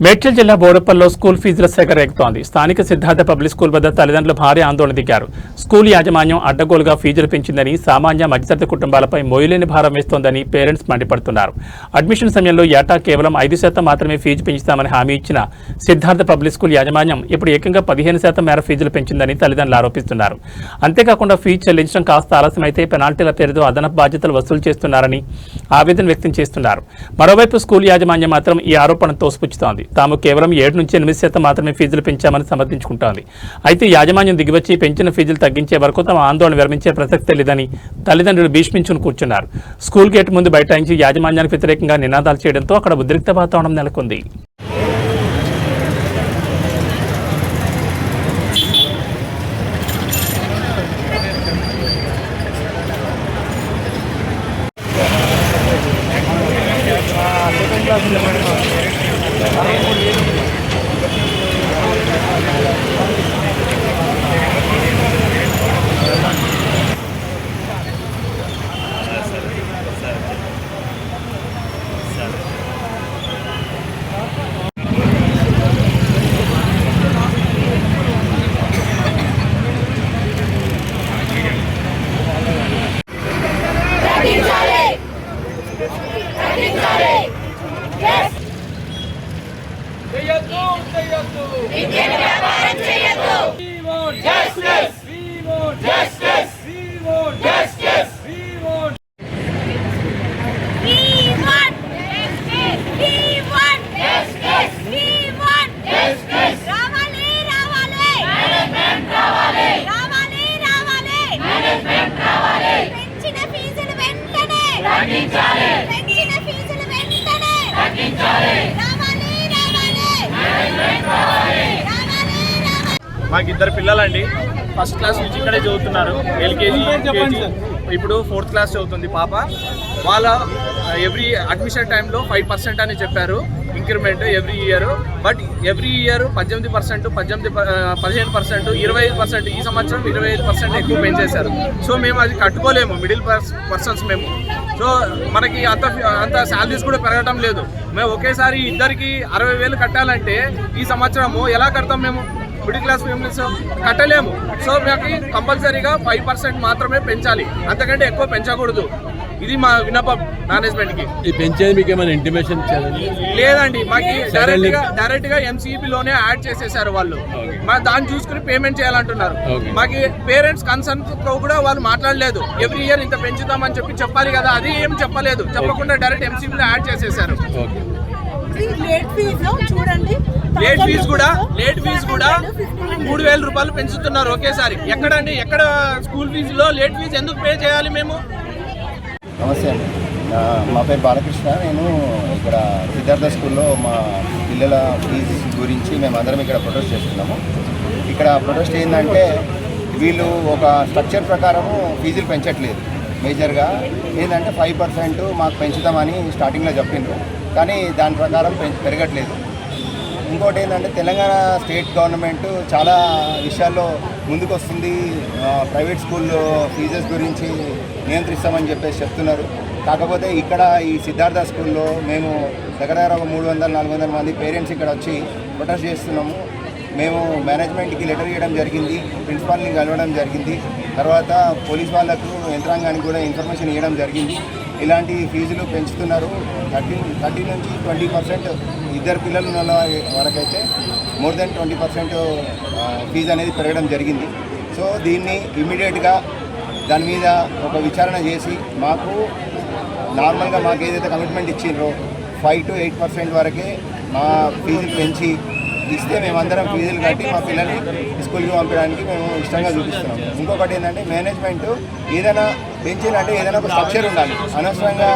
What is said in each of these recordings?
మేడ్చల్ జిల్లా బోడుపల్లో స్కూల్ ఫీజుల సేకరణ ఎక్కుతోంది. స్థానిక సిద్ధార్థ పబ్లిక్ స్కూల్ వద్ద తల్లిదండ్రులు భారీ ఆందోళన దిగారు. స్కూల్ యాజమాన్యం అడ్డగోలుగా ఫీజులు పెంచిందని, సామాన్య మధ్యతరగతి కుటుంబాలపై మోయలేని భారం వేస్తోందని పేరెంట్స్ మండిపడుతున్నారు. అడ్మిషన్ సమయంలో ఏటా కేవలం 5% మాత్రమే ఫీజు పెంచుతామని హామీ ఇచ్చిన సిద్ధార్థ పబ్లిక్ స్కూల్ యాజమాన్యం ఇప్పుడు ఏకంగా 15% మేర ఫీజులు పెంచిందని తల్లిదండ్రులు ఆరోపిస్తున్నారు. అంతేకాకుండా ఫీజు చెల్లించడం కాస్త ఆలస్యమైతే పెనాల్టీల పేరుతో అదనపు బాధ్యతలు వసూలు చేస్తున్నారని ఆవేదన వ్యక్తం చేస్తున్నారు. మరోవైపు స్కూల్ యాజమాన్యం మాత్రం ఈ ఆరోపణను తోసిపుచ్చుతోంది. తాము కేవలం 7 నుంచి 8% మాత్రమే ఫీజులు పెంచామని సమర్థించుకుంటోంది. అయితే యాజమాన్యం దిగివచ్చి పెంచిన ఫీజులు తగ్గించే వరకు తమ ఆందోళన విరమించే ప్రసక్తే లేదని తల్లిదండ్రులు భీష్మించుకుని కూర్చున్నారు. స్కూల్ గేట్ ముందు బైఠాయించి యాజమాన్యానికి వ్యతిరేకంగా నినాదాలు చేయడంతో అక్కడ ఉద్రిక్త వాతావరణం నెలకొంది. మాకు 2 పిల్లలండి. ఫస్ట్ క్లాస్ నుంచి ఇక్కడే చదువుతున్నారు. ఎల్కేజీ ఇప్పుడు 4th క్లాస్ చదువుతుంది పాప. వాళ్ళ ఎవ్రీ అడ్మిషన్ టైంలో 5% అని చెప్పారు increment every year. But every year 18%, 15%, 25%. ఈ సంవత్సరం 25% ఎక్కువ పెంచేశారు. సో మేము అది కట్టుకోలేము, మిడిల్ పర్సన్స్ మేము. సో మనకి అంత శాలరీస్ కూడా పెరగడం లేదు. మేము ఒకేసారి ఇద్దరికి 60,000 కట్టాలంటే ఈ సంవత్సరము ఎలా కడతాం? మేము మిడిల్ క్లాస్ ఫ్యామిలీస్ కట్టలేము. సో మాకు కంపల్సరీగా 5% మాత్రమే పెంచాలి, అంతకంటే ఎక్కువ పెంచకూడదు. ఇది మా విన్నపం మేనేజ్మెంట్కి. పెంచేది మీకు ఏమైనా ఇంటిమేషన్ లేదండి, మాకు డైరెక్ట్ గా ఎంసీపీలోనే యాడ్ చేసేసారు వాళ్ళు. దాన్ని చూసుకుని పేమెంట్ చేయాలంటున్నారు. మాకు పేరెంట్స్ కన్సర్న్ తో కూడా వాళ్ళు మాట్లాడలేదు. ఎవ్రీ ఇయర్ ఇంత పెంచుతామని చెప్పాలి కదా, అది ఏం చెప్పలేదు. చెప్పకుండా డైరెక్ట్ ఎంసీపీలో యాడ్ చేసేసారు. లేట్ ఫీజు కూడా 3,000 రూపాయలు పెంచుతున్నారు ఒకేసారి. ఎక్కడండి, ఎక్కడ స్కూల్ ఫీజులో లేట్ ఫీజు ఎందుకు పే చేయాలి మేము? నమస్తే అండి, మా పేరు బాలకృష్ణ. నేను ఇక్కడ సిద్ధార్థ స్కూల్లో మా పిల్లల ఫీజు గురించి మేమందరం ఇక్కడ ప్రొటెస్ట్ చేస్తున్నాము. ఇక్కడ ప్రొటెస్ట్ ఏంటంటే వీళ్ళు ఒక స్ట్రక్చర్ ప్రకారము ఫీజులు పెంచట్లేదు. మేజర్గా ఏంటంటే 5% మాకు పెంచుతామని స్టార్టింగ్లో చెప్పిండ్రు, కానీ దాని ప్రకారం పెరగట్లేదు. ఇంకోటి ఏంటంటే తెలంగాణ స్టేట్ గవర్నమెంట్ చాలా విషయాల్లో ముందుకు వస్తుంది. ప్రైవేట్ స్కూల్లో ఫీజెస్ గురించి నియంత్రిస్తామని చెప్పేసి చెప్తున్నారు. కాకపోతే ఇక్కడ ఈ సిద్ధార్థ స్కూల్లో మేము దగ్గర 300-400 మంది పేరెంట్స్ ఇక్కడ వచ్చి ప్రొటెస్ట్ చేస్తున్నాము. మేము మేనేజ్మెంట్కి లెటర్ ఇవ్వడం జరిగింది, ప్రిన్సిపాల్ని కలవడం జరిగింది, తర్వాత పోలీస్ వాళ్ళకు యంత్రాంగానికి కూడా ఇన్ఫర్మేషన్ ఇవ్వడం జరిగింది. ఇలాంటి ఫీజులు పెంచుతున్నారు. 30 నుంచి 20%. ఇద్దరు పిల్లలు ఉన్న వరకైతే మోర్ దెన్ 20% ఫీజు అనేది పెరగడం జరిగింది. సో దీన్ని ఇమ్మీడియట్గా దాని మీద ఒక విచారణ చేసి మాకు నార్మల్గా మాకు ఏదైతే కమిట్మెంట్ ఇచ్చిండ్రో 5 to 8% వరకే మా ఫీజులు పెంచి ఇస్తే మేమందరం ఫీజులు కట్టి మా పిల్లల్ని స్కూల్కి పంపించడానికి మేము ఇష్టంగా చూపిస్తున్నాం. ఇంకొకటి ఏంటంటే మేనేజ్మెంట్ ఏదైనా పెంచిందంటే ఏదైనా ఒక స్ట్రక్చర్ ఉండాలి. అనవసరంగా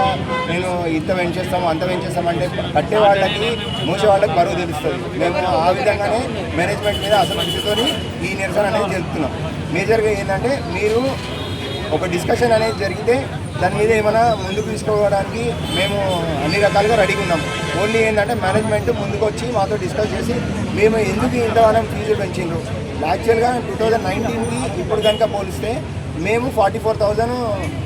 నేను ఇంత పెంచేస్తాము అంత పెంచేస్తామంటే కట్టే వాళ్ళకి మూసే వాళ్ళకి బరువు తెలుస్తుంది. మేము ఆ విధంగానే మేనేజ్మెంట్ మీద అసంతృప్తితో ఈ నిరసన అనేది జరుపుతున్నాం. మేజర్గా ఏంటంటే మీరు ఒక డిస్కషన్ అనేది జరిగితే దాని మీద ఏమైనా ముందుకు తీసుకోవడానికి మేము అన్ని రకాలుగా రెడీగా ఉన్నాము. ఓన్లీ ఏంటంటే మేనేజ్మెంట్ ముందుకు వచ్చి మాతో డిస్కస్ చేసి మేము ఎందుకు ఇంతవరం ఫీజులు పెంచిండ్రు. యాక్చువల్గా 2019కి ఇప్పుడు కనుక పోలిస్తే మేము 44,000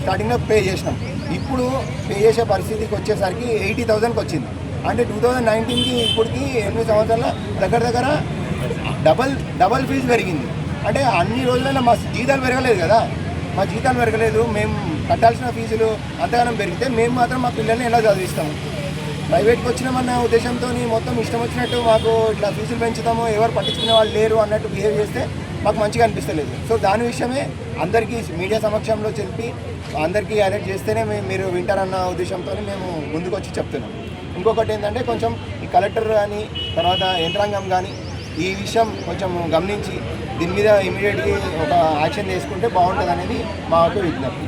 స్టార్టింగ్లో పే చేసినాం. ఇప్పుడు పే చేసే పరిస్థితికి వచ్చేసరికి 80,000కి వచ్చింది. అంటే 2019కి ఇప్పటికి 8 సంవత్సరాల దగ్గర డబల్ ఫీజు పెరిగింది. అంటే అన్ని రోజులైనా మా జీతాలు పెరగలేదు కదా, మా జీతాలు పెరగలేదు, మేము కట్టాల్సిన ఫీజులు అంతగానం పెరిగితే మేము మాత్రం మా పిల్లల్ని ఎలా చదివిస్తాము? ప్రైవేట్కి వచ్చినామన్న ఉద్దేశంతో మొత్తం ఇష్టం వచ్చినట్టు మాకు ఇట్లా ఫీజులు పెంచుతాము, ఎవరు పట్టించుకునే వాళ్ళు లేరు అన్నట్టు బిహేవ్ చేస్తే మాకు మంచిగా అనిపిస్తలేదు. సో దాని విషయమే అందరికీ మీడియా సమక్షంలో చెప్పి అందరికీ అలర్ట్ చేస్తేనే మీరు వింటారన్న ఉద్దేశంతో మేము ముందుకు వచ్చి చెప్తున్నాం. ఇంకొకటి ఏంటంటే కొంచెం ఈ కలెక్టర్ కానీ తర్వాత యంత్రాంగం కానీ ఈ విషయం కొంచెం గమనించి దీని మీద ఇమీడియట్గా ఒక యాక్షన్ తీసుకుంటే బాగుంటుంది అనేది మా విజ్ఞప్తి.